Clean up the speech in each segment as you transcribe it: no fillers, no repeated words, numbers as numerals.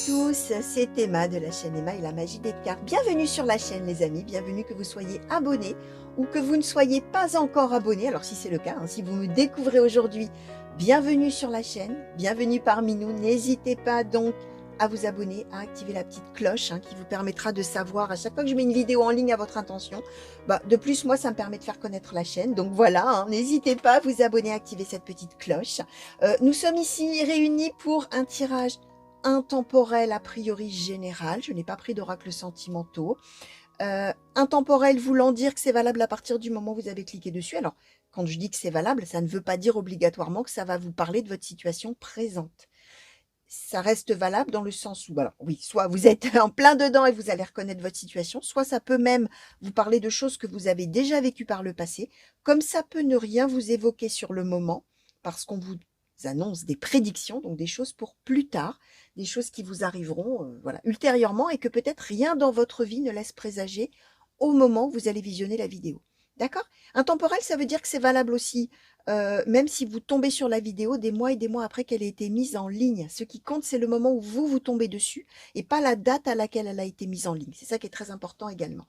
tous, c'est Emma de la chaîne Emma et la magie des cartes. Bienvenue sur la chaîne les amis, bienvenue que vous soyez abonnés ou que vous ne soyez pas encore abonnés. Alors si c'est le cas, si vous me découvrez aujourd'hui, bienvenue sur la chaîne, bienvenue parmi nous. N'hésitez pas donc à vous abonner, à activer la petite cloche qui vous permettra de savoir à chaque fois que je mets une vidéo en ligne à votre intention. De plus, moi, ça me permet de faire connaître la chaîne. Donc voilà, n'hésitez pas à vous abonner, à activer cette petite cloche. Nous sommes ici réunis pour un tirage intemporel a priori général. Je n'ai pas pris d'oracle sentimentaux. Intemporel voulant dire que c'est valable à partir du moment où vous avez cliqué dessus. Alors, quand je dis que c'est valable, ça ne veut pas dire obligatoirement que ça va vous parler de votre situation présente. Ça reste valable dans le sens où, alors oui, soit vous êtes en plein dedans et vous allez reconnaître votre situation, soit ça peut même vous parler de choses que vous avez déjà vécues par le passé, comme ça peut ne rien vous évoquer sur le moment, parce qu'on vous annonce des prédictions, donc des choses pour plus tard, des choses qui vous arriveront ultérieurement et que peut-être rien dans votre vie ne laisse présager au moment où vous allez visionner la vidéo. D'accord? Intemporel, ça veut dire que c'est valable aussi, même si vous tombez sur la vidéo des mois et des mois après qu'elle ait été mise en ligne. Ce qui compte, c'est le moment où vous tombez dessus et pas la date à laquelle elle a été mise en ligne. C'est ça qui est très important également.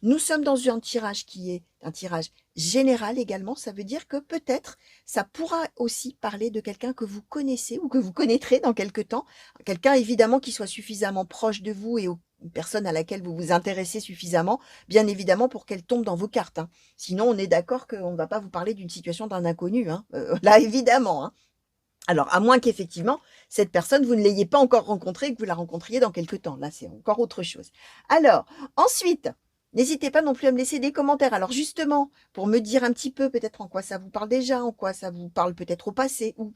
Nous sommes dans un tirage qui est un tirage général également. Ça veut dire que peut-être ça pourra aussi parler de quelqu'un que vous connaissez ou que vous connaîtrez dans quelque temps. Quelqu'un évidemment qui soit suffisamment proche de vous et une personne à laquelle vous vous intéressez suffisamment, bien évidemment, pour qu'elle tombe dans vos cartes. Sinon, on est d'accord qu'on ne va pas vous parler d'une situation d'un inconnu. Là, évidemment. Alors, à moins qu'effectivement, cette personne, vous ne l'ayez pas encore rencontrée et que vous la rencontriez dans quelque temps. Là, c'est encore autre chose. Alors, ensuite, n'hésitez pas non plus à me laisser des commentaires. Alors, justement, pour me dire un petit peu peut-être en quoi ça vous parle déjà, en quoi ça vous parle peut-être au passé, ou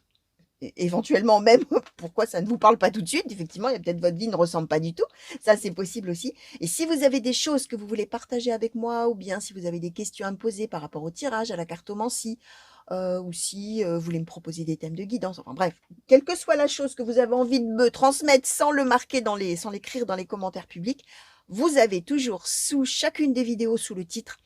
éventuellement même pourquoi ça ne vous parle pas tout de suite. Effectivement, il y a peut-être votre vie ne ressemble pas du tout. Ça, c'est possible aussi. Et si vous avez des choses que vous voulez partager avec moi, ou bien si vous avez des questions à me poser par rapport au tirage, à la cartomancie, ou si vous voulez me proposer des thèmes de guidance, enfin bref, quelle que soit la chose que vous avez envie de me transmettre sans le marquer sans l'écrire dans les commentaires publics, vous avez toujours sous chacune des vidéos, sous le titre,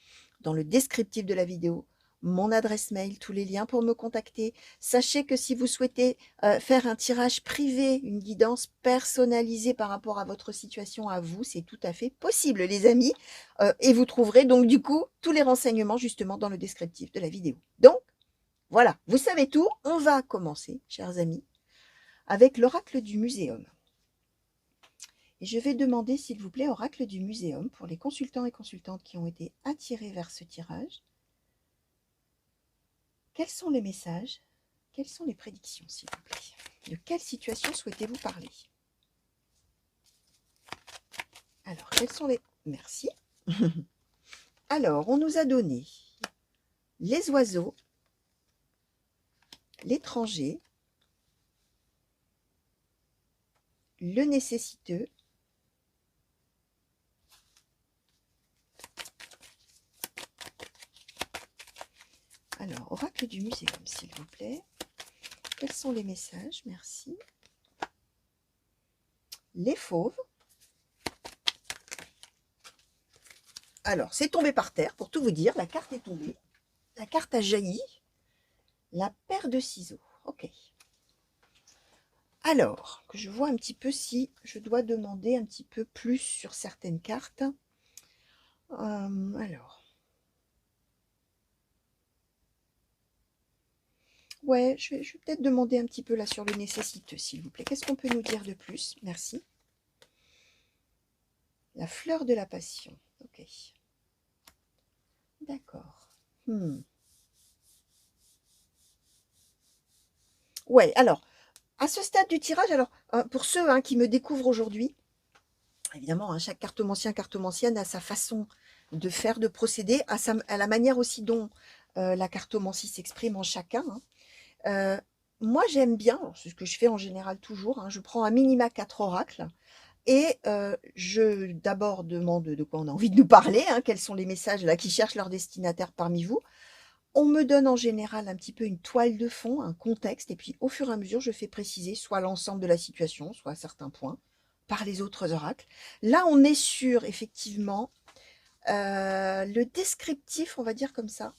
dans le descriptif de la vidéo, mon adresse mail, tous les liens pour me contacter. Sachez que si vous souhaitez faire un tirage privé, une guidance personnalisée par rapport à votre situation à vous, c'est tout à fait possible, les amis. Et vous trouverez donc du coup tous les renseignements justement dans le descriptif de la vidéo. Donc, voilà, vous savez tout. On va commencer, chers amis, avec l'oracle du muséum. Et je vais demander, s'il vous plaît, oracle du muséum, pour les consultants et consultantes qui ont été attirés vers ce tirage, quels sont les messages? Quelles sont les prédictions, s'il vous plaît? De quelle situation souhaitez-vous parler? Alors, quels sont les... Merci. Alors, on nous a donné les oiseaux, l'étranger, le nécessiteux, alors, oracle du muséum, s'il vous plaît. Quels sont les messages? Merci. Les fauves. Alors, c'est tombé par terre, pour tout vous dire. La carte est tombée. La carte a jailli. La paire de ciseaux. Ok. Alors, que je vois un petit peu si je dois demander un petit peu plus sur certaines cartes. Alors. Ouais, je vais peut-être demander un petit peu là sur le nécessiteux, s'il vous plaît. Qu'est-ce qu'on peut nous dire de plus? Merci. La fleur de la passion. Ok. D'accord. Ouais, alors, à ce stade du tirage, alors, pour ceux qui me découvrent aujourd'hui, évidemment, chaque cartomancienne a sa façon de faire, de procéder, à la manière aussi dont la cartomancie s'exprime en chacun. Moi, j'aime bien, c'est ce que je fais en général toujours, je prends un minima 4 oracles et je d'abord demande de quoi on a envie de nous parler, quels sont les messages là qui cherchent leur destinataire parmi vous. On me donne en général un petit peu une toile de fond, un contexte, et puis au fur et à mesure, je fais préciser soit l'ensemble de la situation, soit certains points, par les autres oracles. Là, on est sur, effectivement, le descriptif, on va dire comme ça,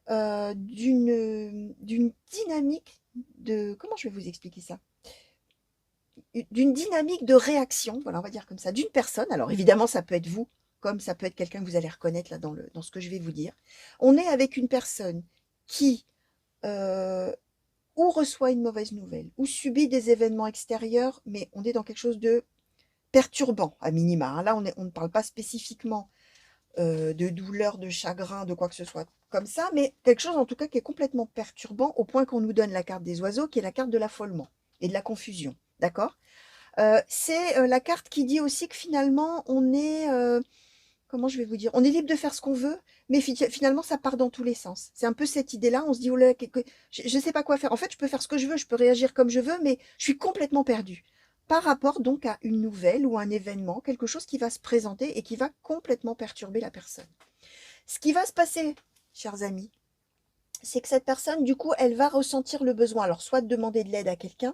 d'une dynamique de... Comment je vais vous expliquer ça? d'une dynamique de réaction, voilà, on va dire comme ça, d'une personne. Alors évidemment, ça peut être vous, comme ça peut être quelqu'un que vous allez reconnaître là dans ce que je vais vous dire. On est avec une personne qui ou reçoit une mauvaise nouvelle, ou subit des événements extérieurs, mais on est dans quelque chose de perturbant à minima, hein. Là, on ne parle pas spécifiquement de douleur, de chagrin, de quoi que ce soit comme ça, mais quelque chose en tout cas qui est complètement perturbant au point qu'on nous donne la carte des oiseaux, qui est la carte de l'affolement et de la confusion. D'accord? C'est la carte qui dit aussi que finalement, on est, comment je vais vous dire, on est libre de faire ce qu'on veut, mais finalement, ça part dans tous les sens. C'est un peu cette idée-là, on se dit, oh là, je ne sais pas quoi faire. En fait, je peux faire ce que je veux, je peux réagir comme je veux, mais je suis complètement perdue. Par rapport donc à une nouvelle ou un événement, quelque chose qui va se présenter et qui va complètement perturber la personne. Ce qui va se passer, chers amis, c'est que cette personne, du coup, elle va ressentir le besoin, alors soit de demander de l'aide à quelqu'un,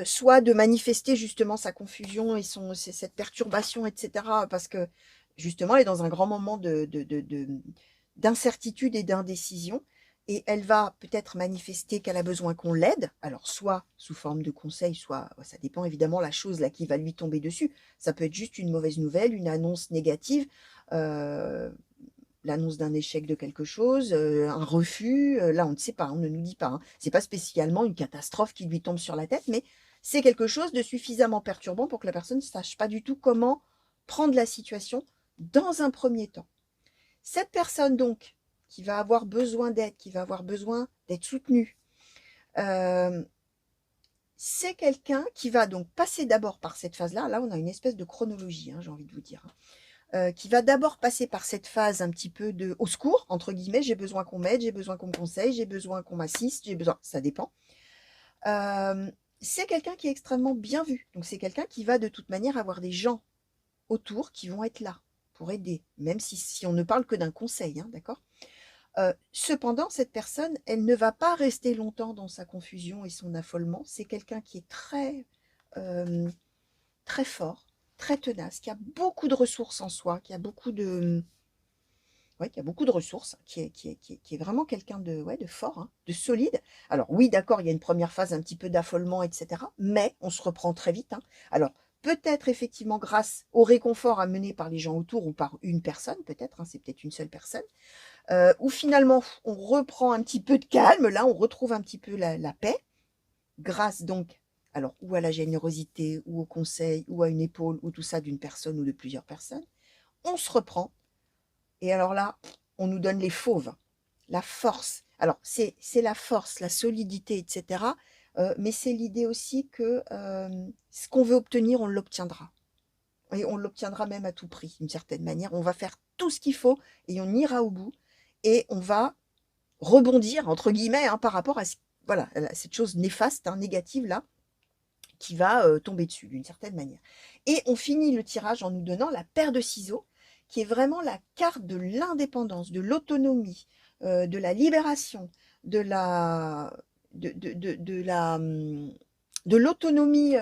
soit de manifester justement sa confusion et cette perturbation, etc. Parce que justement, elle est dans un grand moment d'incertitude et d'indécision. Et elle va peut-être manifester qu'elle a besoin qu'on l'aide, alors soit sous forme de conseil, soit, ça dépend évidemment la chose là qui va lui tomber dessus. Ça peut être juste une mauvaise nouvelle, une annonce négative, euh, l'annonce d'un échec de quelque chose, un refus, là on ne sait pas, on ne nous dit pas, hein. C'est pas spécialement une catastrophe qui lui tombe sur la tête, mais c'est quelque chose de suffisamment perturbant pour que la personne ne sache pas du tout comment prendre la situation dans un premier temps. Cette personne donc, qui va avoir besoin d'aide, qui va avoir besoin d'être soutenue, euh, c'est quelqu'un qui va donc passer d'abord par cette phase-là. Là, on a une espèce de chronologie, hein, j'ai envie de vous dire, hein. Qui va d'abord passer par cette phase un petit peu de au secours, entre guillemets, j'ai besoin qu'on m'aide, j'ai besoin qu'on me conseille, j'ai besoin qu'on m'assiste, j'ai besoin, ça dépend. C'est quelqu'un qui est extrêmement bien vu. Donc c'est quelqu'un qui va de toute manière avoir des gens autour qui vont être là pour aider, même si on ne parle que d'un conseil, hein, d'accord. Cependant, cette personne, elle ne va pas rester longtemps dans sa confusion et son affolement. C'est quelqu'un qui est euh, très fort, très tenace, qui a beaucoup de ressources en soi, qui a beaucoup de, ouais, qui a beaucoup de ressources, qui est vraiment quelqu'un de, ouais, de fort, hein, de solide. Alors oui, d'accord, il y a une première phase un petit peu d'affolement, etc. Mais on se reprend très vite, hein. Alors peut-être effectivement grâce au réconfort amené par les gens autour ou par une personne, peut-être, hein, c'est peut-être une seule personne, où finalement on reprend un petit peu de calme, là on retrouve un petit peu la paix, grâce donc, alors ou à la générosité, ou au conseil, ou à une épaule, ou tout ça d'une personne ou de plusieurs personnes. On se reprend. Et alors là, on nous donne les fauves, la force. Alors, c'est la force, la solidité, etc. Mais c'est l'idée aussi que ce qu'on veut obtenir, on l'obtiendra. Et on l'obtiendra même à tout prix, d'une certaine manière. On va faire tout ce qu'il faut et on ira au bout. Et on va rebondir, entre guillemets, hein, par rapport à voilà, cette chose néfaste, hein, négative, là, qui va tomber dessus, d'une certaine manière. Et on finit le tirage en nous donnant la paire de ciseaux, qui est vraiment la carte de l'indépendance, de l'autonomie, de la libération, de la de la de l'autonomie,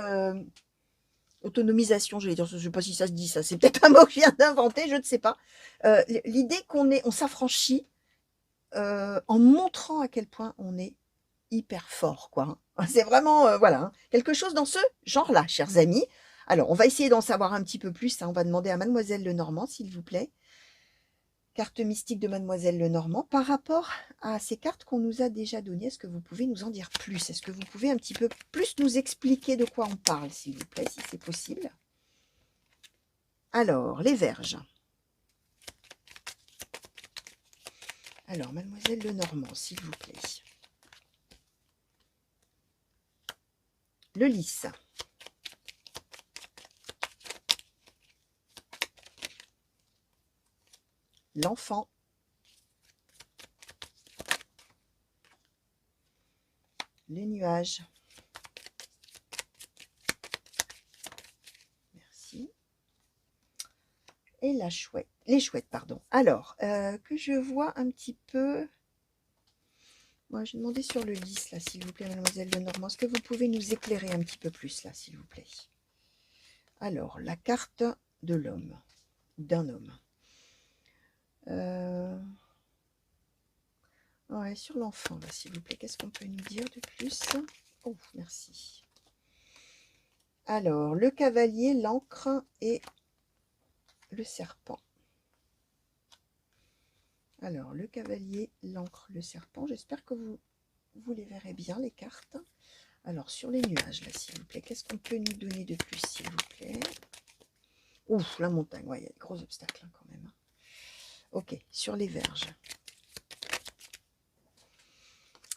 autonomisation, je vais dire, je ne sais pas si ça se dit ça, c'est peut-être un mot que je viens d'inventer, je ne sais pas. L'idée on s'affranchit en montrant à quel point on est hyper fort, quoi, hein. C'est vraiment, voilà, hein, quelque chose dans ce genre-là, chers amis. Alors, on va essayer d'en savoir un petit peu plus, hein. On va demander à Mademoiselle Lenormand, s'il vous plaît. Carte mystique de Mademoiselle Lenormand. Par rapport à ces cartes qu'on nous a déjà données, est-ce que vous pouvez nous en dire plus? Est-ce que vous pouvez un petit peu plus nous expliquer de quoi on parle, s'il vous plaît, si c'est possible? Alors, les Vierges. Alors, Mademoiselle Lenormand, s'il vous plaît. Le Lys. L'Enfant. Les Nuages. Merci. Et la chouette. Les chouettes, pardon. Alors, que je vois un petit peu... Moi, j'ai demandé sur le lys, là, s'il vous plaît, Mademoiselle Lenormand. Est-ce que vous pouvez nous éclairer un petit peu plus, là, s'il vous plaît? Alors, la carte de l'homme, d'un homme. Ouais, sur l'enfant, là, s'il vous plaît, qu'est-ce qu'on peut nous dire de plus? Oh, merci. Alors, le cavalier, l'encre et le serpent. Alors, le cavalier, l'encre, le serpent. J'espère que vous les verrez bien, les cartes. Alors, sur les nuages, là, s'il vous plaît, qu'est-ce qu'on peut nous donner de plus, s'il vous plaît? Ouf, la montagne, ouais, il y a des gros obstacles hein, quand même. Hein. Ok, sur les verges.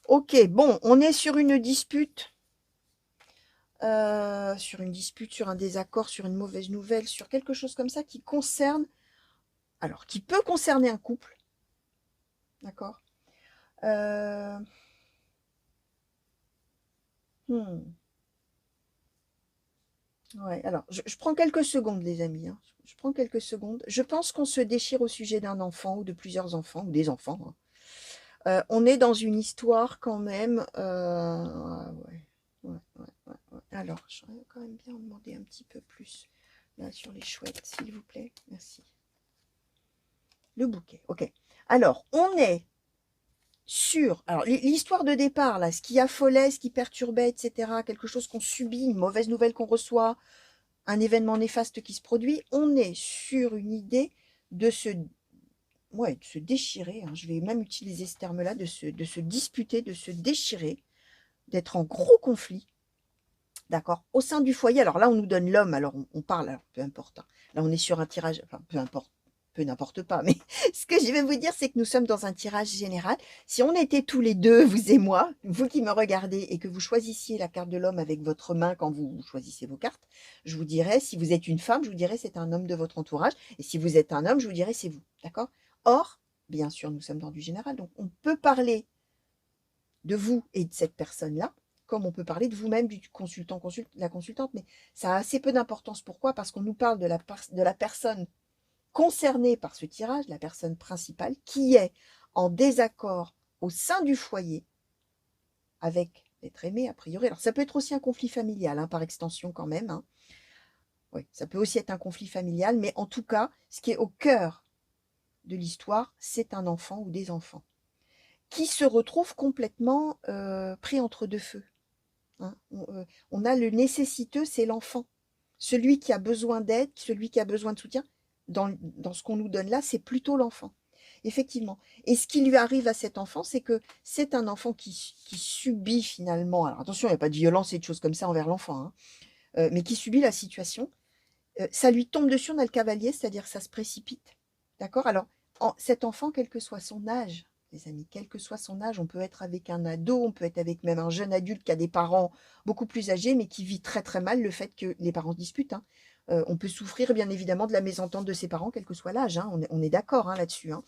Ok, bon, on est sur une dispute. Sur un désaccord, sur une mauvaise nouvelle, sur quelque chose comme ça qui concerne, alors qui peut concerner un couple, d'accord. Hmm. Ouais, alors je prends quelques secondes, les amis. Hein. Je prends quelques secondes. Je pense qu'on se déchire au sujet d'un enfant ou de plusieurs enfants ou des enfants. Hein. On est dans une histoire quand même. Ouais, ouais. Alors, j'aurais quand même bien demandé un petit peu plus là sur les chouettes, s'il vous plaît. Merci. Le bouquet, ok. Alors, on est sur... Alors, l'histoire de départ, là, ce qui affolait, ce qui perturbait, etc., quelque chose qu'on subit, une mauvaise nouvelle qu'on reçoit, un événement néfaste qui se produit, on est sur une idée de se, ouais, de se déchirer, hein, je vais même utiliser ce terme-là, de se disputer, de se déchirer, d'être en gros conflit, d'accord, au sein du foyer. Alors là, on nous donne l'homme, alors on parle, alors peu importe. Hein. Là, on est sur un tirage, enfin, peu importe, peu n'importe pas, mais ce que je vais vous dire, c'est que nous sommes dans un tirage général. Si on était tous les deux, vous et moi, vous qui me regardez, et que vous choisissiez la carte de l'homme avec votre main quand vous choisissez vos cartes, je vous dirais, si vous êtes une femme, je vous dirais c'est un homme de votre entourage, et si vous êtes un homme, je vous dirais c'est vous, d'accord? Or, bien sûr, nous sommes dans du général, donc on peut parler de vous et de cette personne-là, comme on peut parler de vous-même, du consultant, la consultante, mais ça a assez peu d'importance. Pourquoi? Parce qu'on nous parle de la personne concernée par ce tirage, la personne principale, qui est en désaccord au sein du foyer avec l'être aimé, a priori. Alors, ça peut être aussi un conflit familial, hein, par extension quand même. Hein. Oui, ça peut aussi être un conflit familial, mais en tout cas, ce qui est au cœur de l'histoire, c'est un enfant ou des enfants qui se retrouvent complètement pris entre deux feux. Hein. On a le nécessiteux, c'est l'enfant. Celui qui a besoin d'aide, celui qui a besoin de soutien, dans ce qu'on nous donne là, c'est plutôt l'enfant. Effectivement. Et ce qui lui arrive à cet enfant, c'est que c'est un enfant qui subit finalement, alors attention, il n'y a pas de violence et de choses comme ça envers l'enfant, hein, mais qui subit la situation. Ça lui tombe dessus, on a le cavalier, c'est-à-dire ça se précipite. D'accord. Alors, cet enfant, quel que soit son âge, les amis, quel que soit son âge, on peut être avec un ado, on peut être avec même un jeune adulte qui a des parents beaucoup plus âgés, mais qui vit très très mal le fait que les parents se disputent. Hein. On peut souffrir bien évidemment de la mésentente de ses parents, quel que soit l'âge. Hein. On est d'accord hein, là-dessus. Hein.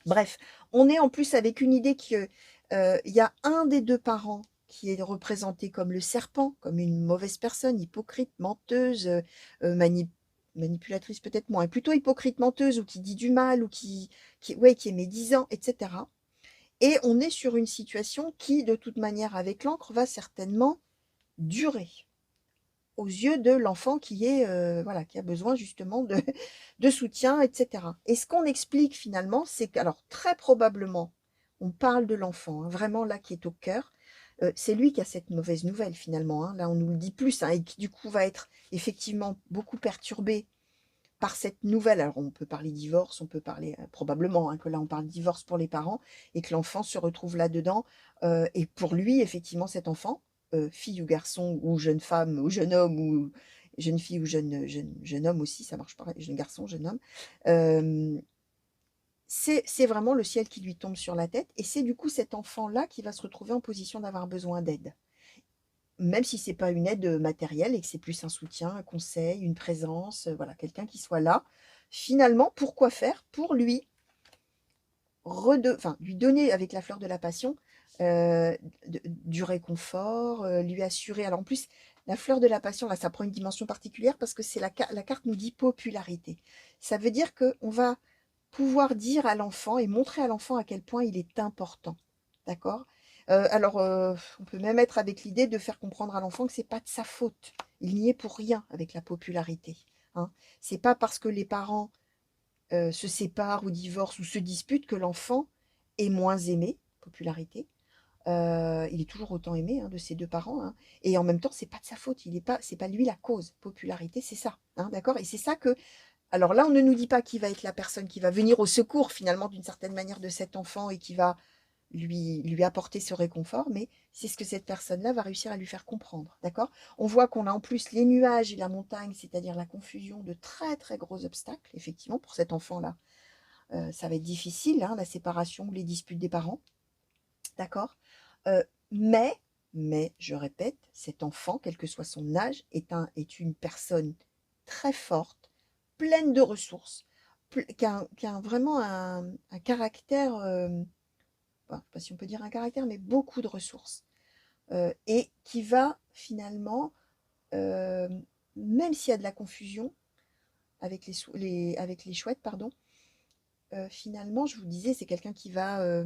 Bref, on est en plus avec une idée qu'il y a un des deux parents qui est représenté comme le serpent, comme une mauvaise personne, hypocrite, menteuse, manipulatrice peut-être moins, plutôt hypocrite, menteuse, ou qui dit du mal, ou ouais, qui est médisant, etc. Et on est sur une situation qui, de toute manière, avec l'encre, va certainement durer aux yeux de l'enfant qui est voilà, qui a besoin justement de soutien, etc. Et ce qu'on explique finalement, c'est que, alors très probablement, on parle de l'enfant, hein, vraiment là qui est au cœur, c'est lui qui a cette mauvaise nouvelle finalement. Hein, là, on nous le dit plus, hein, et qui du coup va être effectivement beaucoup perturbé par cette nouvelle. Alors on peut parler divorce, on peut parler probablement hein, que là on parle divorce pour les parents et que l'enfant se retrouve là-dedans. Et pour lui, effectivement, cet enfant, fille ou garçon ou jeune femme ou jeune homme ou jeune fille ou jeune homme aussi, ça marche pareil, jeune garçon, jeune homme, c'est vraiment le ciel qui lui tombe sur la tête et c'est du coup cet enfant-là qui va se retrouver en position d'avoir besoin d'aide. Même si c'est pas une aide matérielle et que c'est plus un soutien, un conseil, une présence, voilà, quelqu'un qui soit là. Finalement, pourquoi faire? Pour lui lui donner avec la fleur de la passion du réconfort, lui assurer. Alors en plus, la fleur de la passion, là, ça prend une dimension particulière parce que c'est la carte nous dit popularité. Ça veut dire qu'on va pouvoir dire à l'enfant et montrer à l'enfant à quel point il est important. D'accord. Alors, on peut même être avec l'idée de faire comprendre à l'enfant que c'est pas de sa faute. Il n'y est pour rien avec la popularité. Hein. C'est pas parce que les parents se séparent ou divorcent ou se disputent que l'enfant est moins aimé, popularité, Il est toujours autant aimé de ses deux parents. Et en même temps, c'est pas de sa faute. C'est pas lui la cause. Popularité, c'est ça. D'accord. Et c'est ça que. Alors là, on ne nous dit pas qui va être la personne qui va venir au secours finalement d'une certaine manière de cet enfant et qui va lui apporter ce réconfort, mais c'est ce que cette personne-là va réussir à lui faire comprendre, d'accord? On voit qu'on a en plus les nuages et la montagne, c'est-à-dire la confusion de très très gros obstacles, effectivement, pour cet enfant-là. Ça va être difficile, la séparation ou les disputes des parents, d'accord? Euh, mais, je répète, cet enfant, quel que soit son âge, est une personne très forte, pleine de ressources, qui a vraiment un caractère je ne sais pas si on peut dire un caractère, mais beaucoup de ressources. Et qui va finalement, euh, même s'il y a de la confusion avec avec les chouettes, pardon, finalement, je vous disais, c'est quelqu'un qui va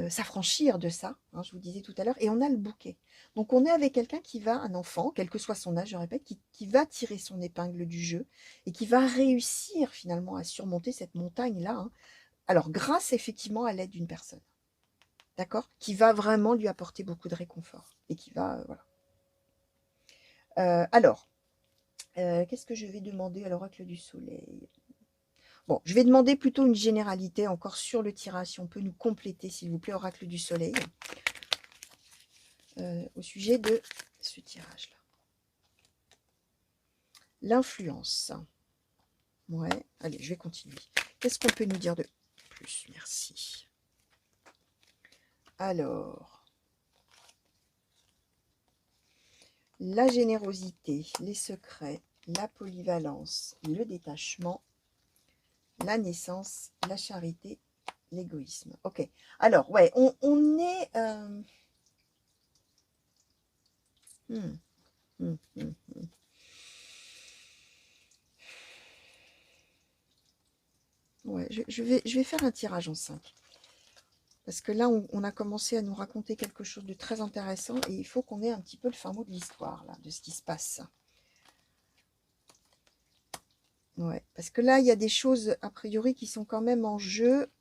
s'affranchir de ça, je vous disais tout à l'heure, et on a le bouquet. Donc on est avec quelqu'un qui va, un enfant, quel que soit son âge, je répète, qui va tirer son épingle du jeu et qui va réussir finalement à surmonter cette montagne-là. Alors grâce effectivement à l'aide d'une personne. D'accord? Qui va vraiment lui apporter beaucoup de réconfort et qui va, voilà. Alors, qu'est-ce que je vais demander à l'oracle du soleil? Bon, je vais demander plutôt une généralité encore sur le tirage, si on peut nous compléter, s'il vous plaît, oracle du soleil, au sujet de ce tirage-là. L'influence. Ouais, allez, je vais continuer. Qu'est-ce qu'on peut nous dire de plus? Merci. Alors, la générosité, les secrets, la polyvalence, le détachement, la naissance, la charité, l'égoïsme. Ok. Alors, ouais, on est... Hmm, hmm, hmm. Ouais, je vais faire un tirage en 5. Parce que là, on a commencé à nous raconter quelque chose de très intéressant et il faut qu'on ait un petit peu le fin mot de l'histoire, là, de ce qui se passe. Ouais, parce que là, il y a des choses, a priori, qui sont quand même en jeu.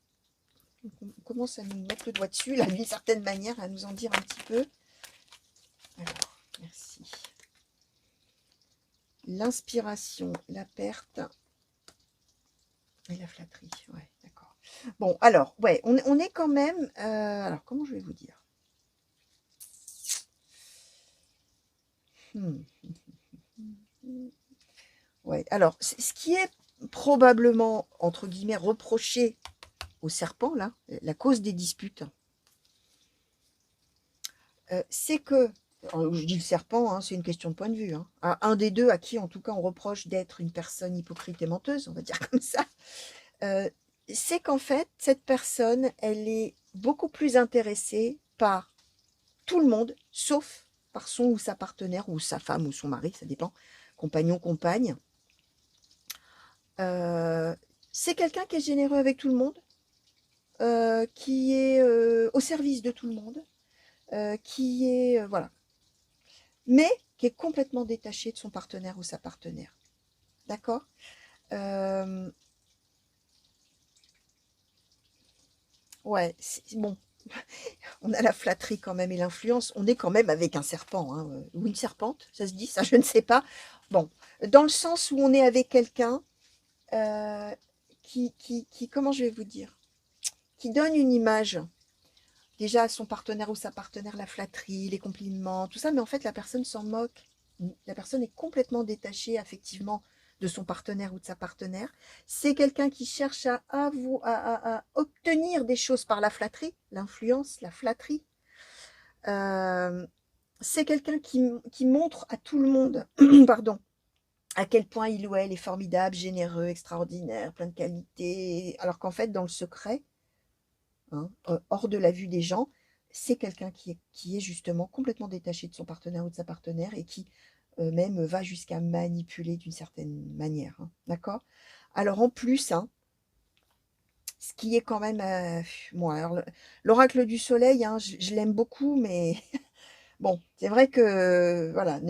On commence à nous mettre le doigt dessus, là, d'une certaine manière, à nous en dire un petit peu. Alors, merci. L'inspiration, la perte et la flatterie. Ouais, d'accord. Bon, alors, ouais, on est quand même... alors, comment je vais vous dire? Ouais, alors, ce qui est probablement, entre guillemets, reproché au serpent, là, la cause des disputes, c'est que, je dis le serpent, c'est une question de point de vue, à un des deux à qui, en tout cas, on reproche d'être une personne hypocrite et menteuse, on va dire comme ça, c'est qu'en fait, cette personne, elle est beaucoup plus intéressée par tout le monde, sauf par son ou sa partenaire, ou sa femme ou son mari, ça dépend, compagnon, compagne. C'est quelqu'un qui est généreux avec tout le monde, qui est au service de tout le monde, qui est, voilà, mais qui est complètement détaché de son partenaire ou sa partenaire. D'accord? Ouais, bon, on a la flatterie quand même et l'influence. On est quand même avec un serpent, ou une serpente, ça se dit, ça je ne sais pas. Bon, dans le sens où on est avec quelqu'un comment je vais vous dire, qui donne une image déjà à son partenaire ou sa partenaire, la flatterie, les compliments, tout ça, mais en fait la personne s'en moque. La personne est complètement détachée affectivement de son partenaire ou de sa partenaire. C'est quelqu'un qui cherche à obtenir des choses par la flatterie, l'influence, la flatterie. C'est quelqu'un qui montre à tout le monde, pardon, à quel point il ou elle est formidable, généreux, extraordinaire, plein de qualités, alors qu'en fait, dans le secret, hors de la vue des gens, c'est quelqu'un qui est justement complètement détaché de son partenaire ou de sa partenaire et qui même va jusqu'à manipuler d'une certaine manière. D'accord? Alors en plus, ce qui est quand même... moi, l'oracle du soleil, je l'aime beaucoup, mais Bon, c'est vrai que, voilà,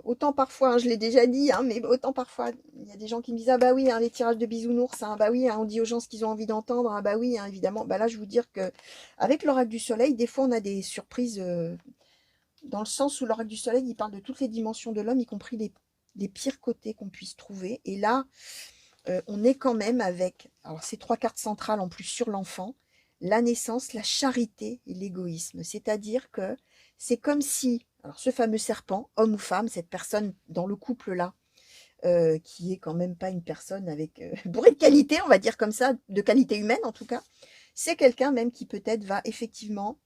autant parfois, hein, je l'ai déjà dit, hein, mais autant parfois, il y a des gens qui me disent, ah bah oui, hein, les tirages de bisounours, hein, bah oui, hein, on dit aux gens ce qu'ils ont envie d'entendre, ah bah oui, hein, évidemment. Bah là, je vous dire que avec l'oracle du soleil, des fois, on a des surprises, dans le sens où l'oracle du soleil, il parle de toutes les dimensions de l'homme, y compris les pires côtés qu'on puisse trouver. Et là, on est quand même avec, alors ces trois cartes centrales en plus sur l'enfant, la naissance, la charité et l'égoïsme. C'est-à-dire que c'est comme si, alors ce fameux serpent, homme ou femme, cette personne dans le couple-là, qui est quand même pas une personne avec bourrée de qualité, on va dire comme ça, de qualité humaine en tout cas, c'est quelqu'un même qui peut-être va effectivement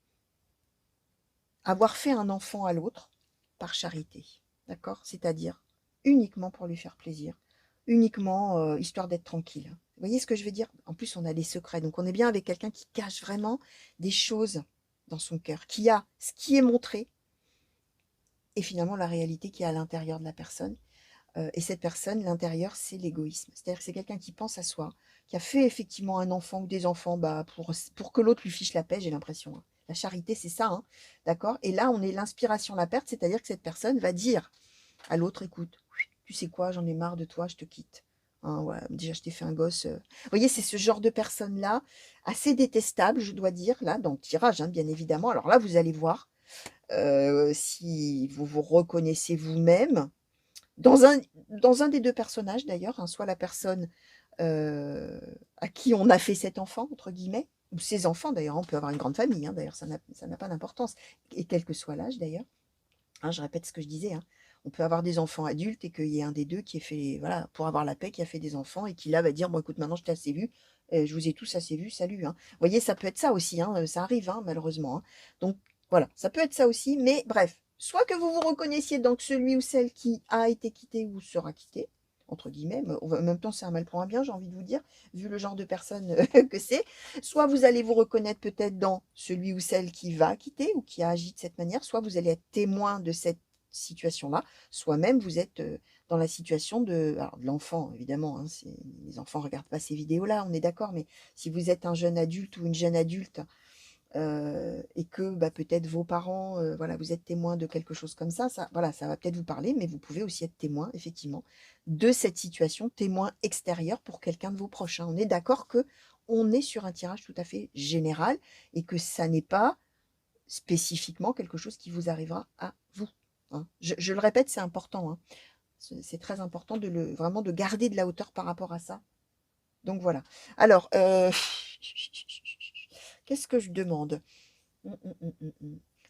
avoir fait un enfant à l'autre par charité. D'accord? C'est-à-dire uniquement pour lui faire plaisir, uniquement histoire d'être tranquille. Vous voyez ce que je veux dire? En plus, on a des secrets. Donc, on est bien avec quelqu'un qui cache vraiment des choses dans son cœur, qui a ce qui est montré et finalement la réalité qui est à l'intérieur de la personne. Et cette personne, l'intérieur, c'est l'égoïsme. C'est-à-dire que c'est quelqu'un qui pense à soi, qui a fait effectivement un enfant ou des enfants bah, pour que l'autre lui fiche la paix, j'ai l'impression, hein. La charité, c'est ça, hein, d'accord? Et là, on est l'inspiration, la perte, c'est-à-dire que cette personne va dire à l'autre, écoute, tu sais quoi, j'en ai marre de toi, je te quitte. Hein, ouais, déjà, je t'ai fait un gosse. Vous voyez, c'est ce genre de personne-là, assez détestable, je dois dire, là, dans le tirage, hein, bien évidemment. Alors là, vous allez voir si vous vous reconnaissez vous-même dans un, dans un des deux personnages, d'ailleurs, hein, soit la personne à qui on a fait cet enfant, entre guillemets, ou ses enfants, d'ailleurs, on peut avoir une grande famille, hein, d'ailleurs, ça n'a pas d'importance, et quel que soit l'âge, d'ailleurs. Hein, je répète ce que je disais, hein. On peut avoir des enfants adultes et qu'il y ait un des deux qui ait fait, voilà, pour avoir la paix, qui a fait des enfants et qui là va dire, bon écoute, maintenant je t'ai assez vu, je vous ai tous assez vu, salut, hein. Vous voyez, ça peut être ça aussi, hein, ça arrive, hein, malheureusement, hein. Donc voilà, ça peut être ça aussi, mais bref, soit que vous vous reconnaissiez dans celui ou celle qui a été quitté ou sera quitté, entre guillemets, mais en même temps c'est un mal pour un bien, j'ai envie de vous dire, vu le genre de personne que c'est, soit vous allez vous reconnaître peut-être dans celui ou celle qui va quitter ou qui a agi de cette manière, soit vous allez être témoin de cette situation-là, soit même vous êtes dans la situation alors, de l'enfant, évidemment, hein, les enfants ne regardent pas ces vidéos-là, on est d'accord, mais si vous êtes un jeune adulte ou une jeune adulte et que bah, peut-être vos parents, voilà, vous êtes témoin de quelque chose comme ça, voilà, ça va peut-être vous parler, mais vous pouvez aussi être témoin, effectivement, de cette situation, témoin extérieur pour quelqu'un de vos proches, hein. On est d'accord que on est sur un tirage tout à fait général et que ça n'est pas spécifiquement quelque chose qui vous arrivera à vous, hein. Je le répète, c'est important, hein. C'est très important vraiment de garder de la hauteur par rapport à ça. Donc voilà. Alors, qu'est-ce que je demande?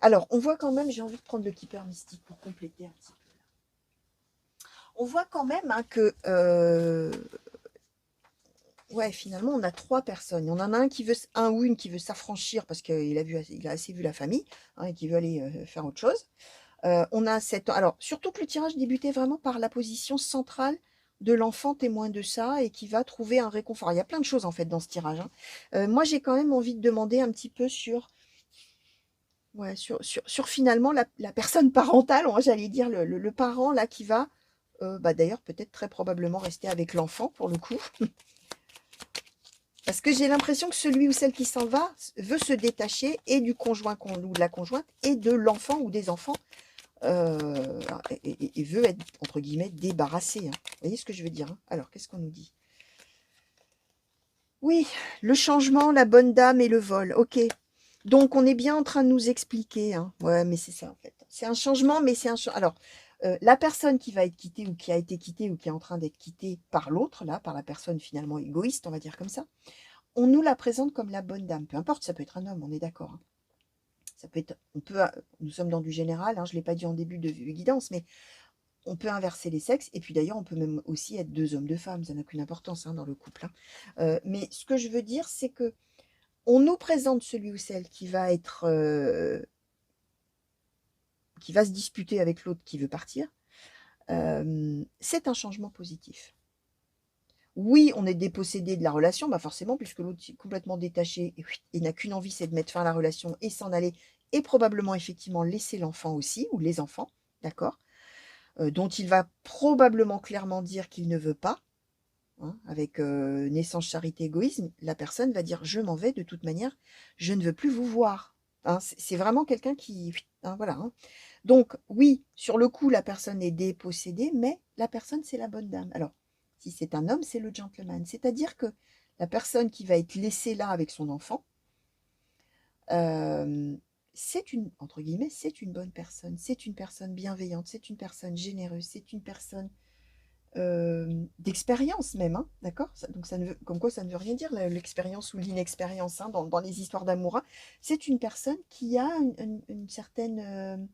Alors, on voit quand même, j'ai envie de prendre le keeper mystique pour compléter un petit peu. On voit quand même hein, que, ouais, finalement, on a trois personnes. Il y en a un qui veut, un ou une qui veut s'affranchir parce qu'il a assez vu la famille hein, et qui veut aller faire autre chose. On a cette, alors, surtout que le tirage débutait vraiment par la position centrale de l'enfant témoin de ça et qui va trouver un réconfort. Il y a plein de choses en fait dans ce tirage, hein. Moi, j'ai quand même envie de demander un petit peu sur, ouais, sur finalement la personne parentale, j'allais dire le parent là qui va, bah, d'ailleurs peut-être très probablement rester avec l'enfant pour le coup. Parce que j'ai l'impression que celui ou celle qui s'en va veut se détacher et du conjoint ou de la conjointe et de l'enfant ou des enfants et veut être, entre guillemets, débarrassé, hein. Vous voyez ce que je veux dire, hein? Alors, qu'est-ce qu'on nous dit? Oui, le changement, la bonne dame et le vol. Ok. Donc, on est bien en train de nous expliquer, hein. Ouais, mais c'est ça, en fait. C'est un changement, mais c'est un changement. Alors, la personne qui va être quittée ou qui a été quittée ou qui est en train d'être quittée par l'autre, là, par la personne finalement égoïste, on va dire comme ça, on nous la présente comme la bonne dame. Peu importe, ça peut être un homme, on est d'accord, hein. Ça peut être, nous sommes dans du général, hein, je ne l'ai pas dit en début de guidance, mais on peut inverser les sexes. Et puis d'ailleurs, on peut même aussi être deux hommes, deux femmes. Ça n'a qu'une importance hein, dans le couple, hein. Mais ce que je veux dire, c'est que on nous présente celui ou celle qui va être, qui va se disputer avec l'autre qui veut partir. C'est un changement positif. Oui, on est dépossédé de la relation, bah forcément, puisque l'autre est complètement détaché et n'a qu'une envie, c'est de mettre fin à la relation et s'en aller, et probablement effectivement laisser l'enfant aussi, ou les enfants, d'accord, dont il va probablement clairement dire qu'il ne veut pas, hein, avec naissance, charité, égoïsme, la personne va dire je m'en vais de toute manière, je ne veux plus vous voir. Hein, c'est vraiment quelqu'un qui... hein, voilà. Hein. Donc, oui, sur le coup, la personne est dépossédée, mais la personne, c'est la bonne dame. Alors, si c'est un homme, c'est le gentleman. C'est-à-dire que la personne qui va être laissée là avec son enfant, c'est une, entre guillemets, c'est une bonne personne. C'est une personne bienveillante, c'est une personne généreuse, c'est une personne d'expérience même, hein, d'accord? Donc ça ne veut, comme quoi ça ne veut rien dire l'expérience ou l'inexpérience hein, dans les histoires d'amour. Hein. C'est une personne qui a une certaine,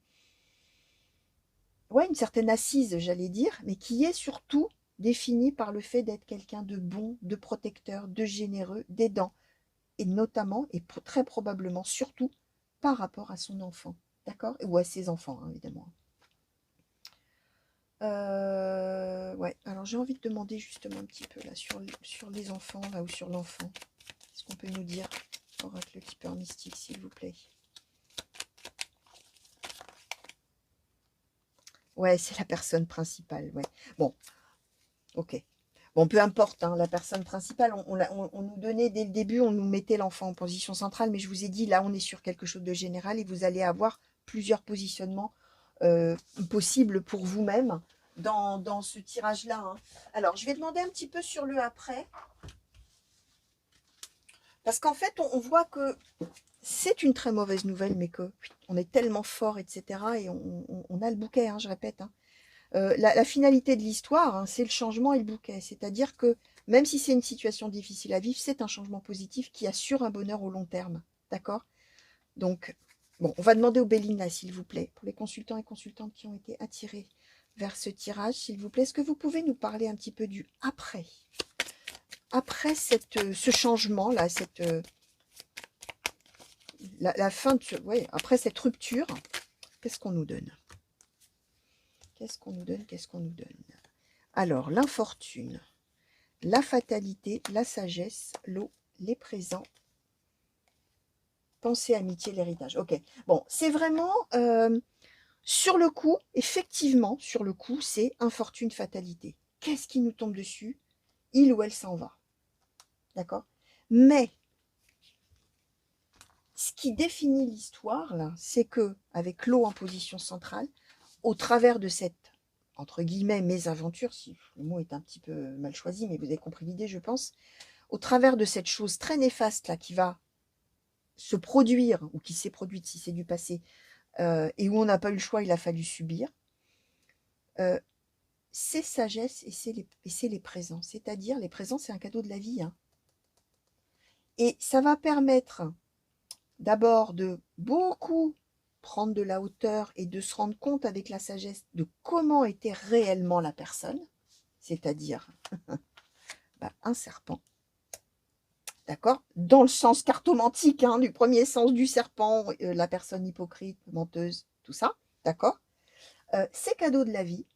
ouais, une certaine assise, j'allais dire, mais qui est surtout définie par le fait d'être quelqu'un de bon, de protecteur, de généreux, d'aidant, et notamment, et très probablement surtout, par rapport à son enfant, d'accord? Ou à ses enfants, hein, évidemment. Ouais, alors j'ai envie de demander justement un petit peu là sur les enfants, là, ou sur l'enfant. Qu'est-ce qu'on peut nous dire, oracle hyper mystique, s'il vous plaît? Ouais, c'est la personne principale, ouais. Bon, ok. Bon, peu importe, hein, la personne principale, on nous donnait dès le début, on nous mettait l'enfant en position centrale, mais je vous ai dit, là, on est sur quelque chose de général et vous allez avoir plusieurs positionnements possibles pour vous-même dans ce tirage-là. Hein. Alors, je vais demander un petit peu sur le après, parce qu'en fait, on voit que c'est une très mauvaise nouvelle, mais que on est tellement fort, etc. Et on a le bouquet, hein, je répète. Hein. La finalité de l'histoire, hein, c'est le changement et le bouquet. C'est-à-dire que même si c'est une situation difficile à vivre, c'est un changement positif qui assure un bonheur au long terme. D'accord? Donc, bon, on va demander au Bélina, s'il vous plaît, pour les consultants et consultantes qui ont été attirés vers ce tirage, s'il vous plaît, est-ce que vous pouvez nous parler un petit peu du après? Après ce changement-là, la fin de ouais, après cette rupture, qu'est-ce qu'on nous donne? Qu'est-ce qu'on nous donne? Qu'est-ce qu'on nous donne? Alors, l'infortune, la fatalité, la sagesse, l'eau, les présents, pensée, amitié, l'héritage. Ok, bon, c'est vraiment, sur le coup, effectivement, sur le coup, c'est infortune, fatalité. Qu'est-ce qui nous tombe dessus? Il ou elle s'en va. D'accord? Mais, ce qui définit l'histoire, là, c'est que, avec l'eau en position centrale, au travers de cette, entre guillemets, mésaventure, si le mot est un petit peu mal choisi, mais vous avez compris l'idée, je pense, au travers de cette chose très néfaste là qui va se produire, ou qui s'est produite si c'est du passé, et où on n'a pas eu le choix, il a fallu subir, c'est sagesse et c'est les présents. C'est-à-dire, les présents, c'est un cadeau de la vie. Hein. Et ça va permettre d'abord de beaucoup prendre de la hauteur et de se rendre compte avec la sagesse de comment était réellement la personne, c'est-à-dire un serpent. D'accord? Dans le sens cartomantique, hein, du premier sens du serpent, la personne hypocrite, menteuse, tout ça. D'accord? C'est cadeau de la vie.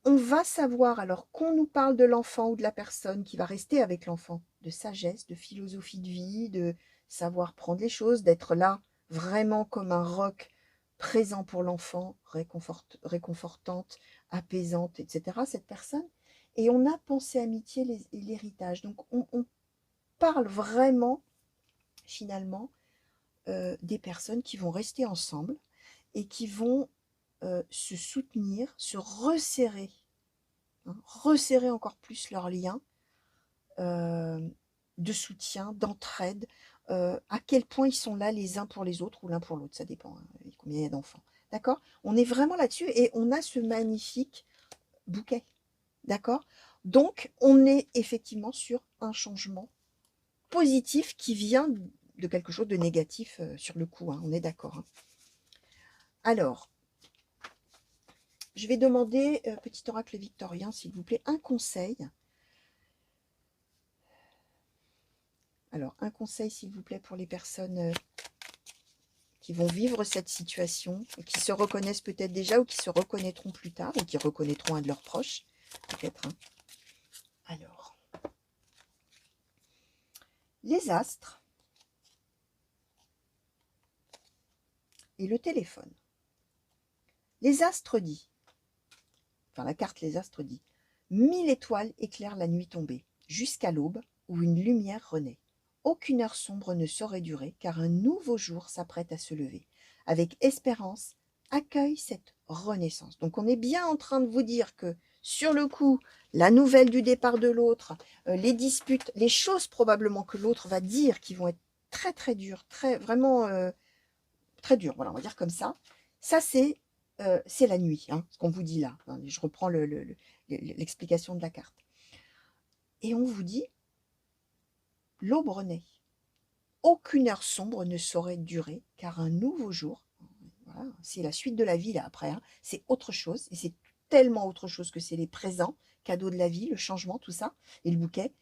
On va savoir, alors qu'on nous parle de l'enfant ou de la personne qui va rester avec l'enfant, de sagesse, de philosophie de vie, de savoir prendre les choses, d'être là vraiment comme un roc présent pour l'enfant, réconfortante, apaisante, etc. Cette personne. Et on a pensé amitié et l'héritage. Donc on parle vraiment, finalement, des personnes qui vont rester ensemble et qui vont se soutenir, se resserrer, hein, resserrer encore plus leurs liens de soutien, d'entraide, à quel point ils sont là les uns pour les autres ou l'un pour l'autre, ça dépend, hein, combien il y a d'enfants. D'accord? On est vraiment là-dessus et on a ce magnifique bouquet. D'accord? Donc, on est effectivement sur un changement positif qui vient de quelque chose de négatif sur le coup, hein, on est d'accord. Hein. Alors, je vais demander, petit oracle victorien, s'il vous plaît, un conseil. Alors, un conseil, s'il vous plaît, pour les personnes qui vont vivre cette situation, et qui se reconnaissent peut-être déjà, ou qui se reconnaîtront plus tard, ou qui reconnaîtront un de leurs proches, peut-être. Hein. Alors, les astres et le téléphone. Les astres dit, enfin la carte les astres dit, 1000 étoiles éclairent la nuit tombée, jusqu'à l'aube où une lumière renaît. aucune heure sombre ne saurait durer, car un nouveau jour s'apprête à se lever. Avec espérance, accueille cette renaissance. Donc on est bien en train de vous dire que sur le coup, la nouvelle du départ de l'autre, les disputes, les choses probablement que l'autre va dire qui vont être très très dures, très vraiment très dures, voilà, on va dire comme ça. Ça c'est la nuit, hein, ce qu'on vous dit là. Je reprends l'explication de la carte. Et on vous dit, l'aube renaît. Aucune heure sombre ne saurait durer, car un nouveau jour, voilà, c'est la suite de la vie là après, hein, c'est autre chose, et c'est tellement autre chose que c'est les présents, cadeaux de la vie, le changement, tout ça, et le bouquet.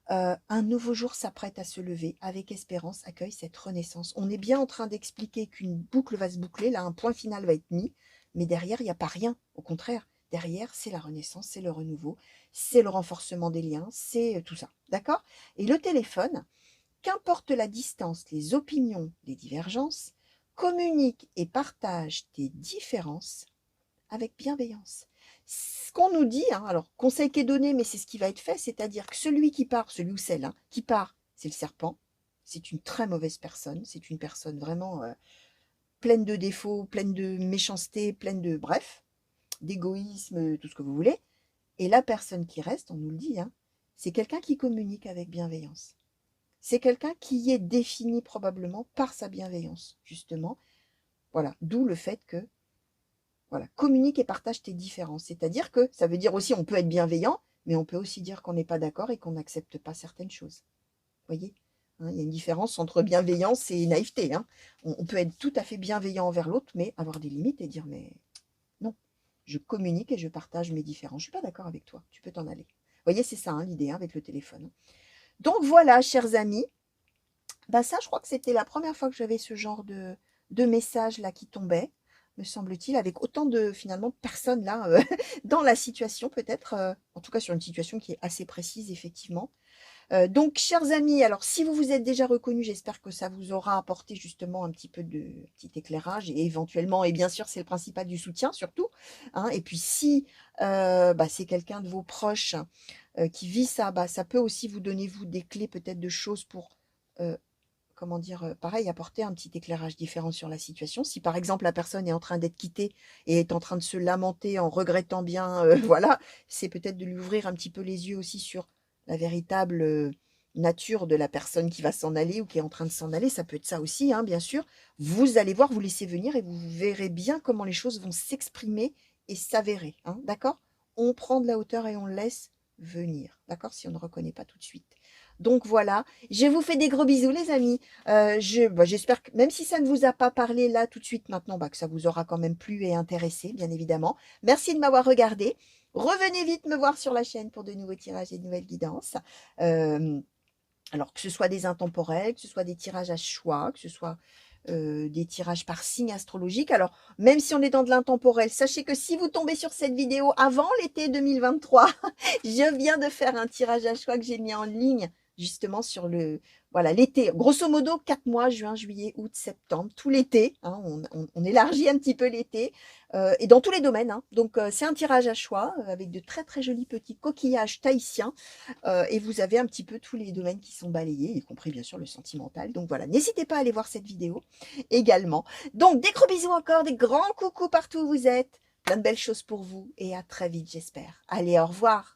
Un nouveau jour s'apprête à se lever, avec espérance, accueille cette renaissance. On est bien en train d'expliquer qu'une boucle va se boucler, là un point final va être mis, mais derrière, il n'y a pas rien, au contraire. Derrière, c'est la renaissance, c'est le renouveau, c'est le renforcement des liens, c'est tout ça, d'accord? Et le téléphone, qu'importe la distance, les opinions, les divergences, communique et partage tes différences avec bienveillance. Ce qu'on nous dit, hein, alors conseil qui est donné, mais c'est ce qui va être fait, c'est-à-dire que celui qui part, celui ou celle qui part, c'est le serpent, c'est une très mauvaise personne, c'est une personne vraiment pleine de défauts, pleine de méchanceté, pleine de, bref, d'égoïsme, tout ce que vous voulez. Et la personne qui reste, on nous le dit, hein, c'est quelqu'un qui communique avec bienveillance. C'est quelqu'un qui est défini probablement par sa bienveillance, justement. Voilà, d'où le fait que, voilà, communique et partage tes différences. C'est-à-dire que ça veut dire aussi, on peut être bienveillant, mais on peut aussi dire qu'on n'est pas d'accord et qu'on n'accepte pas certaines choses. Vous voyez, hein, il y a une différence entre bienveillance et naïveté. Hein. On peut être tout à fait bienveillant envers l'autre, mais avoir des limites et dire, mais non, je communique et je partage mes différences. Je ne suis pas d'accord avec toi, tu peux t'en aller. Vous voyez, c'est ça hein, l'idée hein, avec le téléphone. Donc voilà, chers amis, bah ça, je crois que c'était la première fois que j'avais ce genre de message là qui tombait, me semble-t-il, avec autant de finalement personnes là dans la situation peut-être, en tout cas sur une situation qui est assez précise effectivement. Donc, chers amis, alors si vous vous êtes déjà reconnus, j'espère que ça vous aura apporté justement un petit peu de petit éclairage et éventuellement, et bien sûr, c'est le principal du soutien surtout. Hein, et puis si bah, c'est quelqu'un de vos proches qui vit ça, bah, ça peut aussi vous donner vous des clés peut-être de choses pour comment dire, pareil, apporter un petit éclairage différent sur la situation. Si par exemple la personne est en train d'être quittée et est en train de se lamenter en regrettant bien, voilà, c'est peut-être de lui ouvrir un petit peu les yeux aussi sur la véritable nature de la personne qui va s'en aller ou qui est en train de s'en aller. Ça peut être ça aussi, hein, bien sûr. Vous allez voir, vous laissez venir et vous verrez bien comment les choses vont s'exprimer et s'avérer. Hein, d'accord? On prend de la hauteur et on laisse venir. D'accord? Si on ne reconnaît pas tout de suite. Donc voilà, je vous fais des gros bisous les amis. J'espère que même si ça ne vous a pas parlé là tout de suite maintenant, bah, que ça vous aura quand même plu et intéressé, bien évidemment. Merci de m'avoir regardé. Revenez vite me voir sur la chaîne pour de nouveaux tirages et de nouvelles guidances. Alors que ce soit des intemporels, que ce soit des tirages à choix, que ce soit des tirages par signe astrologique. Alors, même si on est dans de l'intemporel, sachez que si vous tombez sur cette vidéo avant l'été 2023, je viens de faire un tirage à choix que j'ai mis en ligne justement sur le voilà l'été. Grosso modo, 4 mois, juin, juillet, août, septembre, tout l'été. Hein, on élargit un petit peu l'été et dans tous les domaines. Hein. Donc, c'est un tirage à choix avec de très très jolis petits coquillages tahitiens et vous avez un petit peu tous les domaines qui sont balayés, y compris bien sûr le sentimental. Donc voilà, n'hésitez pas à aller voir cette vidéo également. Donc des gros bisous encore, des grands coucous partout où vous êtes. Plein de belles choses pour vous et à très vite j'espère. Allez, au revoir.